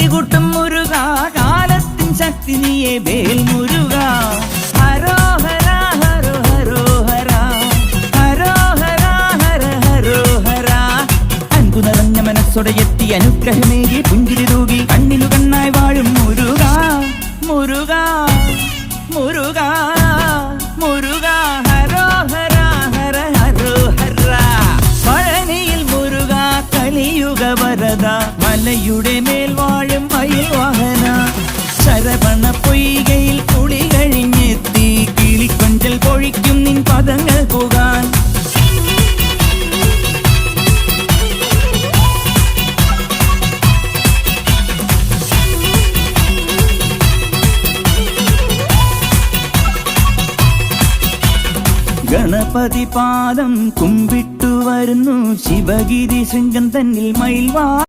കലികൂട്ടും മുരുക കാലത്തിൻ ശക്തി നീയെ വേൽ മുരുക ഹരോഹര ഹരോ ഹരോഹര ഹരോഹര ഹര ഹരോഹര അൻപു നിറഞ്ഞ മനസ്സോടെ എത്തി അനുഗ്രഹമേകി പുഞ്ചിരി തൂകി കണ്ണിനു കണ്ണായി വാഴും മുരുക മുരുക മുരുക മുരുക ഹരോഹര ഹര ഹരോഹര പഴനിയിൽ മുരുക കലിയുഗ വരദ മലയുടെ മേൽ വാഴും മയിൽ വാഹന ശരവണ പൊയ്കയിൽ കുളി കഴിഞ്ഞെത്തി കിളിക്കൊഞ്ചൽ പൊഴിക്കും നിൻ പദങ്ങൾ പോകാൻ ഗണപതി പാദം കുമ്പിട്ടു വരുന്നു ശിവഗിരി ശൃംഗം തന്നിൽ മയിൽ വാഹന